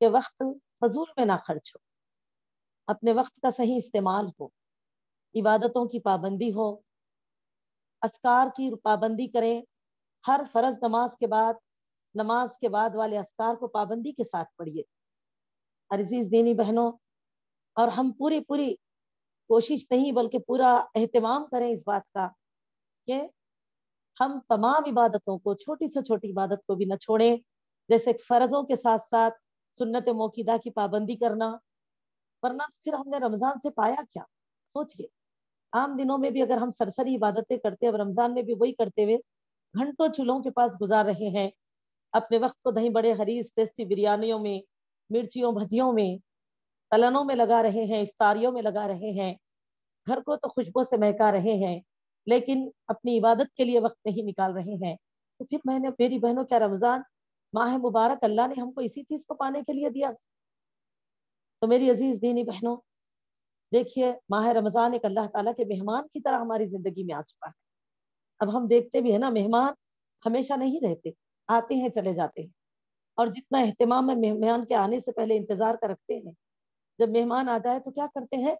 کہ وقت فضول میں نہ خرچ ہو، اپنے وقت کا صحیح استعمال ہو، عبادتوں کی پابندی ہو، اذکار کی پابندی کریں، ہر فرض نماز کے بعد والے اذکار کو پابندی کے ساتھ پڑھیے۔ عزیز دینی بہنوں، اور ہم پوری کوشش نہیں بلکہ پورا اہتمام کریں اس بات کا کہ ہم تمام عبادتوں کو، چھوٹی سے چھوٹی عبادت کو بھی نہ چھوڑیں، جیسے فرضوں کے ساتھ ساتھ سنت موقدہ کی پابندی کرنا، ورنہ پھر ہم نے رمضان سے پایا کیا؟ سوچئے، عام دنوں میں بھی اگر ہم سرسری عبادتیں کرتے، اب رمضان میں بھی وہی کرتے ہوئے گھنٹوں چولہوں کے پاس گزار رہے ہیں، اپنے وقت کو دہیں بڑے حریص ٹیسٹی بریانیوں میں، مرچیوں بھجیوں میں، تلنوں میں لگا رہے ہیں، افطاریوں میں لگا رہے ہیں، گھر کو تو خوشبو سے مہکا رہے ہیں، لیکن اپنی عبادت کے لیے وقت نہیں نکال رہے ہیں۔ تو پھر میری بہنوں، کیا رمضان ماہ مبارک اللہ نے ہم کو اسی چیز کو پانے کے لیے دیا؟ تو میری عزیز دینی بہنوں، دیکھیے، ماہ رمضان ایک اللہ تعالیٰ کے مہمان کی طرح ہماری زندگی میں آ چکا ہے۔ اب ہم دیکھتے بھی ہیں نا، مہمان ہمیشہ نہیں رہتے، آتے ہیں چلے جاتے ہیں، اور جتنا اہتمام میں مہمان کے آنے سے پہلے انتظار کا رکھتے ہیں، جب مہمان آ جائے تو کیا کرتے ہیں؟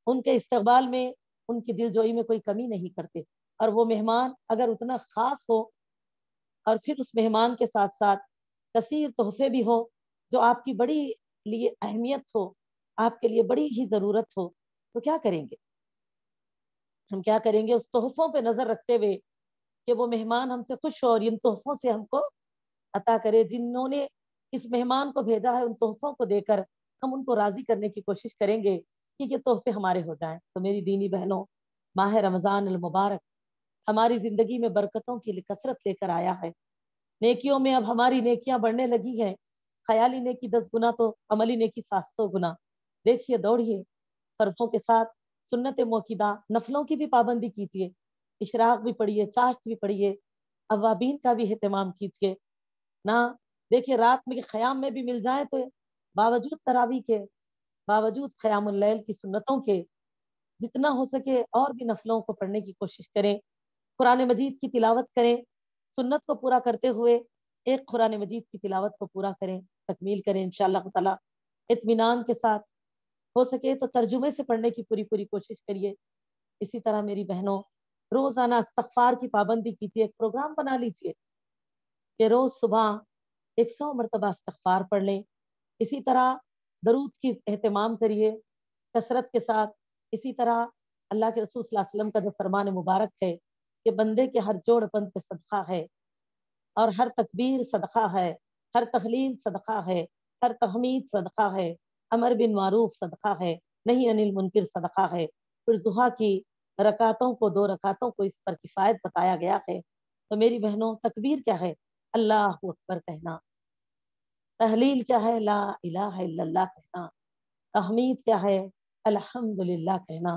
ان کے استقبال میں، ان کی دل جوئی میں کوئی کمی نہیں کرتے، اور وہ مہمان اگر اتنا خاص ہو، اور پھر اس مہمان کے ساتھ ساتھ کثیر تحفے بھی ہو جو آپ کی بڑی لیے اہمیت ہو، آپ کے لیے بڑی ہی ضرورت ہو، تو کیا کریں گے؟ ہم کیا کریں گے؟ اس تحفوں پہ نظر رکھتے ہوئے کہ وہ مہمان ہم سے خوش ہو اور ان تحفوں سے ہم کو عطا کرے، جنہوں نے اس مہمان کو بھیجا ہے ان تحفوں کو دے کر ہم ان کو راضی کرنے کی کوشش کریں گے کہ یہ تحفے ہمارے ہو جائیں۔ تو میری دینی بہنوں، ماہ رمضان المبارک ہماری زندگی میں برکتوں کی کثرت لے کر آیا ہے۔ نیکیوں میں اب ہماری نیکیاں بڑھنے لگی ہیں، خیالی نیکی 10 گنا تو عملی نیکی 700 گنا۔ دیکھیے، دوڑیے، فرضوں کے ساتھ سنت موقدہ نفلوں کی بھی پابندی کیجیے، اشراق بھی پڑھیے، چاشت بھی پڑھیے، اوابین کا بھی اہتمام کیجیے نہ۔ دیکھیے، رات میں قیام میں بھی مل جائیں تو باوجود تراویح کے، باوجود قیام اللیل کی سنتوں کے، جتنا ہو سکے اور بھی نفلوں کو پڑھنے کی کوشش کریں، قرآن مجید کی تلاوت کریں، سنت کو پورا کرتے ہوئے ایک قرآن مجید کی تلاوت کو پورا کریں، تکمیل کریں انشاءاللہ تعالی اطمینان کے ساتھ۔ ہو سکے تو ترجمے سے پڑھنے کی پوری کوشش کریے۔ اسی طرح میری بہنوں، روزانہ استغفار کی پابندی کیجیے، ایک پروگرام بنا لیجیے کہ روز صبح 100 مرتبہ استغفار پڑھ لیں۔ اسی طرح درود کی اہتمام کریے کثرت کے ساتھ۔ اسی طرح اللہ کے رسول صلی اللہ علیہ وسلم کا جو فرمان مبارک ہے کہ بندے کے ہر جوڑ بند پہ صدقہ ہے، اور ہر تکبیر صدقہ ہے، ہر تحلیل صدقہ ہے، ہر تحمید صدقہ ہے، امر بن معروف صدقہ ہے، نہیں انل منکر صدقہ ہے۔ پھر ضحیٰ کی رکعتوں کو، 2 رکعتوں کو اس پر کفایت بتایا گیا ہے۔ تو میری بہنوں، تکبیر کیا ہے؟ اللہ اکبر کہنا۔ تحلیل کیا ہے؟ لا الہ الا اللہ کہنا۔ تحمید کیا ہے؟ الحمدللہ کہنا۔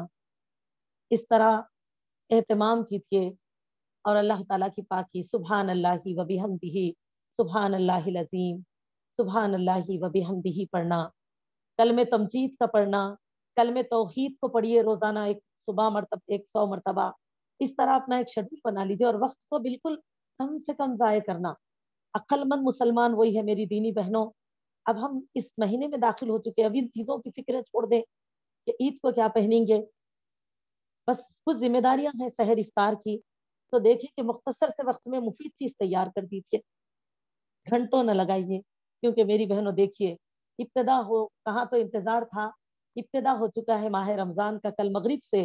اس طرح اہتمام کیجیے، اور اللہ تعالیٰ کی پاکی، سبحان اللہ و بحمدہ، سبحان اللہ العظیم، سبحان اللہ و بحمدہ پڑھنا، کلمہ تمجید کا پڑھنا، کلمہ توحید کو پڑھیے روزانہ صبح 100 مرتبہ۔ اس طرح اپنا ایک شیڈول بنا لیجیے، اور وقت کو بالکل کم سے کم ضائع کرنا۔ عقل مند مسلمان وہی ہے میری دینی بہنوں۔ اب ہم اس مہینے میں داخل ہو چکے، اب ان چیزوں کی فکریں چھوڑ دیں کہ عید کو کیا پہنیں گے، بس کچھ ذمہ داریاں ہیں سحر افطار کی، تو دیکھیں کہ مختصر سے وقت میں مفید چیز تیار کر دیجیے، گھنٹوں نہ لگائیے، کیونکہ میری بہنوں دیکھیے، ابتدا ہو کہاں تو انتظار تھا، ابتدا ہو چکا ہے ماہ رمضان کا کل مغرب سے،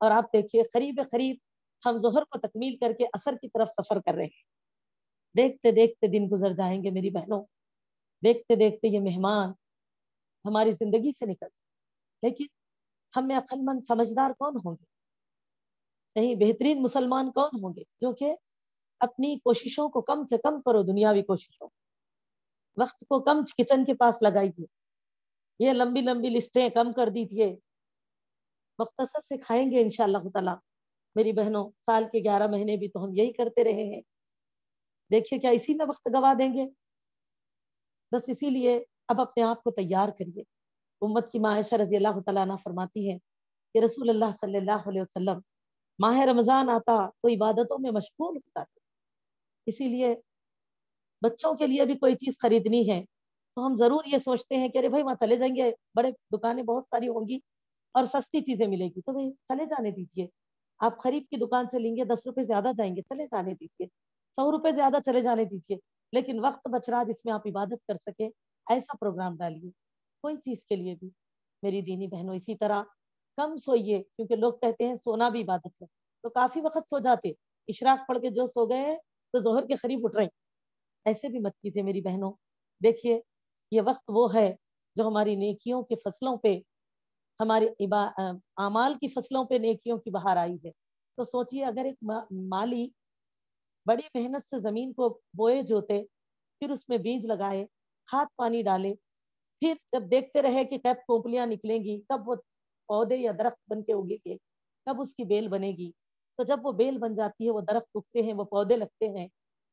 اور آپ دیکھیے قریب قریب ہم ظہر کو تکمیل کر کے عصر کی طرف سفر کر رہے ہیں۔ دیکھتے دیکھتے دن گزر جائیں گے میری بہنوں، دیکھتے دیکھتے یہ مہمان ہماری زندگی سے نکل جائے، لیکن ہم میں عقل مند سمجھدار کون ہوں گے؟ نہیں، بہترین مسلمان کون ہوں گے جو کہ اپنی کوششوں کو کم سے کم کرو، دنیاوی کوششوں، وقت کو کم کچن کے پاس لگائیے، یہ لمبی لمبی لسٹیں کم کر دیجیے، مختصر سے کھائیں گے انشاءاللہ تعالی۔ میری بہنوں، سال کے 11 مہینے بھی تو ہم یہی کرتے رہے ہیں، دیکھیے کیا اسی میں وقت گوا دیں گے؟ بس اسی لیے اب اپنے آپ کو تیار کریے۔ امت کی ماں عائشہ رضی اللہ تعالیٰ عنہ فرماتی ہے کہ رسول اللہ صلی اللہ علیہ وسلم ماہ رمضان آتا تو عبادتوں میں مشغول ہوتا تھا، اسی لیے بچوں کے لیے بھی کوئی چیز خریدنی ہے تو ہم ضرور یہ سوچتے ہیں کہ ارے بھائی وہاں چلے جائیں گے, بڑے دکانیں بہت ساری ہوں گی اور سستی چیزیں ملے گی, تو بھائی چلے جانے دیجیے. آپ خرید کی دکان سے لیں گے, 10 روپے زیادہ جائیں گے, چلے جانے دیجیے. 100 روپے زیادہ چلے جانے دیجیے, لیکن وقت بچ رہا جس میں آپ عبادت کر سکے, ایسا پروگرام ڈالیے کوئی چیز کے لیے بھی. میری دینی بہنوں, اسی طرح کم سوئیے, کیونکہ لوگ کہتے ہیں سونا بھی عبادت ہے, تو کافی وقت سو جاتے, اشراق پڑھ کے جو سو گئے تو ظہر کے قریب اٹھ رہے. ایسے بھی مت کیجیے میری بہنوں. دیکھیے یہ وقت وہ ہے جو ہماری نیکیوں کے فصلوں پہ, ہماری اعمال کی فصلوں پہ نیکیوں کی بہار آئی ہے. تو سوچئے اگر ایک مالی بڑی محنت سے زمین کو بوئے جوتے, پھر اس میں بیج لگائے, کھاد پانی ڈالے, پھر جب دیکھتے رہے کہ کب کونپلیاں نکلیں گی, کب وہ پودے یا درخت بن کے اگے گے, کب اس کی بیل بنے گی, تو جب وہ بیل بن جاتی ہے, وہ درخت اگتے ہیں, وہ پودے لگتے ہیں,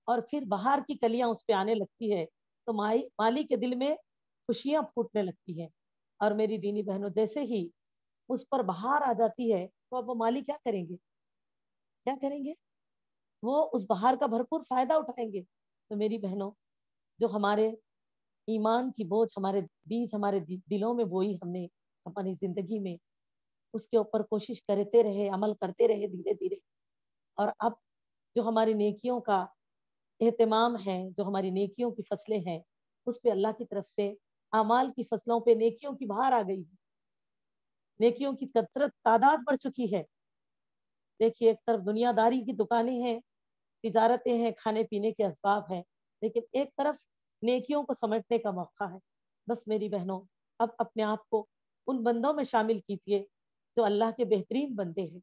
اور پھر بہار کی کلیاں اس پہ آنے لگتی ہے, تو مالی کے دل میں خوشیاں پھوٹنے لگتی ہیں. اور میری دینی بہنوں, جیسے ہی اس پر بہار آ جاتی ہے, تو اب وہ مالی کیا کریں گے, کیا کریں گے, وہ اس بہار کا بھرپور فائدہ اٹھائیں گے. تو میری بہنوں, جو ہمارے ایمان کی بوجھ, ہمارے بیج ہمارے دلوں میں بوئی ہم نے اپنی زندگی میں, اس کے اوپر کوشش کرتے رہے, عمل کرتے رہے دھیرے دھیرے, اور اب جو ہماری نیکیوں کا اہتمام ہے, جو ہماری نیکیوں کی فصلیں ہیں, اس پہ اللہ کی طرف سے اعمال کی فصلوں پہ نیکیوں کی بہار آ گئی ہے, نیکیوں کی کثرت تعداد بڑھ چکی ہے. دیکھیے ایک طرف دنیا داری کی دکانیں ہیں, تجارتیں ہیں, کھانے پینے کے اسباب ہیں, لیکن ایک طرف نیکیوں کو سمجھنے کا موقع ہے. بس میری بہنوں, اب اپنے آپ کو ان بندوں میں شامل کیجیے جو اللہ کے بہترین بندے ہیں.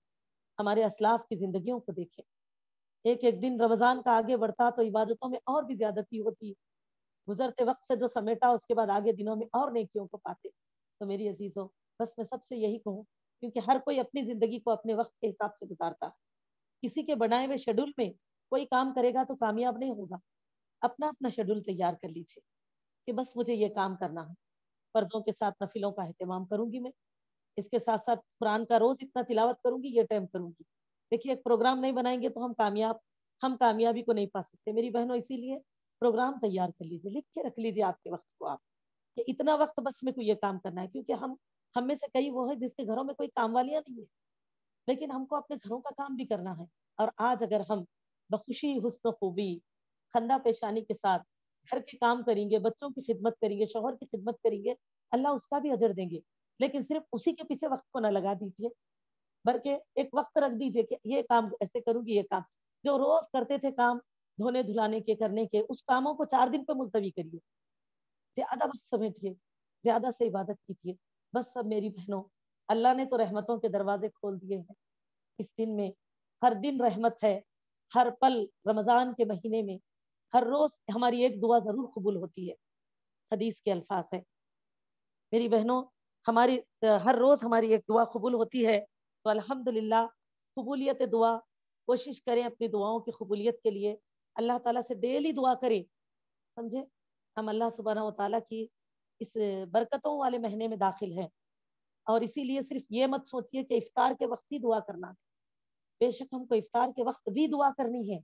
ہمارے اسلاف کی زندگیوں کو دیکھیں, ایک ایک دن رمضان کا آگے بڑھتا تو عبادتوں میں اور بھی زیادتی ہوتی, گزرتے وقت سے جو سمیٹا اس کے بعد آگے دنوں میں اور نیکیوں کو پاتے. تو میری عزیزوں, بس میں سب سے یہی کہوں, کیونکہ ہر کوئی اپنی زندگی کو اپنے وقت کے حساب سے گزارتا, کسی کے بنائے ہوئے شیڈول میں کوئی کام کرے گا تو کامیاب نہیں ہوگا. اپنا اپنا شیڈول تیار کر لیجیے کہ بس مجھے یہ کام کرنا ہے, فرضوں کے ساتھ نفلوں کا اہتمام کروں گی میں, اس کے ساتھ ساتھ قرآن کا روز اتنا تلاوت کروں گی, یہ ٹائم کروں گی. دیکھیے ایک پروگرام نہیں بنائیں گے تو ہم کامیابی کو نہیں پا سکتے میری بہنوں. اسی لیے پروگرام تیار کر لیجیے, لکھ کے رکھ لیجیے آپ کے وقت کو, آپ کہ اتنا وقت بس میں کو یہ کام کرنا ہے. کیونکہ ہم میں سے کئی وہ ہے جس کے گھروں میں کوئی کام والیاں نہیں ہے, لیکن ہم کو اپنے گھروں کا کام بھی کرنا ہے. اور آج اگر ہم بخوشی, حسن و خوبی, خندہ پیشانی کے ساتھ گھر کے کام کریں گے, بچوں کی خدمت کریں گے, شوہر کی خدمت کریں گے, اللہ اس کا بھی اجر دیں گے. لیکن صرف اسی کے پیچھے وقت کو نہ لگا دیجیے, بلکہ ایک وقت رکھ دیجیے کہ یہ کام ایسے کروں گی, یہ کام جو روز کرتے تھے کام دھونے دھلانے کے کرنے کے, اس کاموں کو 4 دن پہ ملتوی کریے, زیادہ وقت سمیٹیے, زیادہ سے عبادت کیجیے. بس سب میری بہنوں, اللہ نے تو رحمتوں کے دروازے کھول دیے ہیں اس دن میں. ہر دن رحمت ہے, ہر پل رمضان کے مہینے میں, ہر روز ہماری ایک دعا ضرور قبول ہوتی ہے. حدیث کے الفاظ ہے میری بہنوں, ہماری ہر روز ہماری ایک دعا قبول ہوتی ہے. تو الحمدللہ قبولیت دعا, کوشش کریں اپنی دعاؤں کی قبولیت کے لیے, اللہ تعالیٰ سے ڈیلی دعا کریں. سمجھے, ہم اللہ سبحانہ و تعالیٰ کی اس برکتوں والے مہینے میں داخل ہیں, اور اسی لیے صرف یہ مت سوچیے کہ افطار کے وقت ہی دعا کرنا ہے. بے شک ہم کو افطار کے وقت بھی دعا کرنی ہے,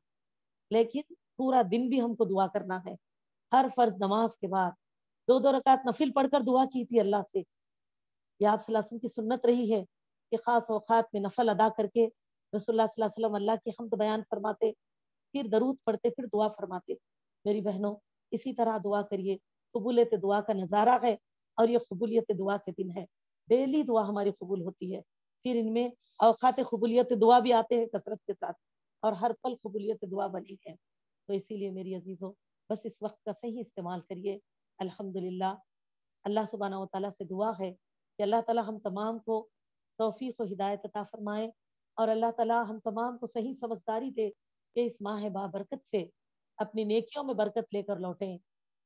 لیکن پورا دن بھی ہم کو دعا کرنا ہے. ہر فرض نماز کے بعد 2 رکعت نفل پڑھ کر دعا کی تھی اللہ سے. یہ آپ صلی اللہ علیہ وسلم کی سنت رہی ہے کہ خاص اوقات میں نفل ادا کر کے رسول اللہ صلی اللہ علیہ وسلم اللہ کی حمد بیان فرماتے, پھر درود پڑھتے, پھر دعا فرماتے. میری بہنوں, اسی طرح دعا کریے. قبولیت دعا کا نظارہ ہے, اور یہ قبولیت دعا کے دن ہے. ڈیلی دعا ہماری قبول ہوتی ہے. پھر ان میں اوقات قبولیت دعا بھی آتے ہیں کثرت کے ساتھ, اور ہر پل قبولیت دعا بنی ہے. تو اسی لیے میری عزیزوں, بس اس وقت کا صحیح استعمال کریے. الحمدللہ اللہ سبحانہ و تعالیٰ سے دعا ہے کہ اللہ تعالیٰ ہم تمام کو توفیق و ہدایت عطا فرمائے, اور اللہ تعالیٰ ہم تمام کو صحیح سمجھداری دے کہ اس ماہ بابرکت سے اپنی نیکیوں میں برکت لے کر لوٹیں.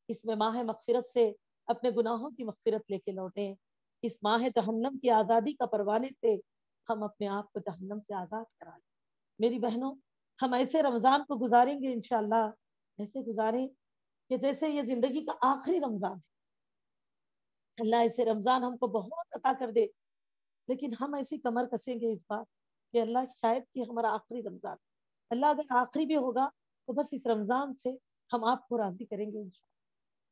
اس میں ماہ مغفرت سے اپنے گناہوں کی مغفرت لے کے لوٹیں. اس ماہ جہنم کی آزادی کا پروانے سے ہم اپنے آپ کو جہنم سے آزاد کرائیں. میری بہنوں, ہم ایسے رمضان کو گزاریں گے انشاءاللہ, ایسے گزاریں کہ جیسے یہ زندگی کا آخری رمضان ہے. اللہ ایسے رمضان ہم کو بہت عطا کر دے, لیکن ہم ایسی کمر کسیں گے اس بار کہ اللہ شاید کہ ہمارا آخری رمضان. اللہ اگر آخری بھی ہوگا تو بس اس رمضان سے ہم آپ کو راضی کریں گے انشاءاللہ.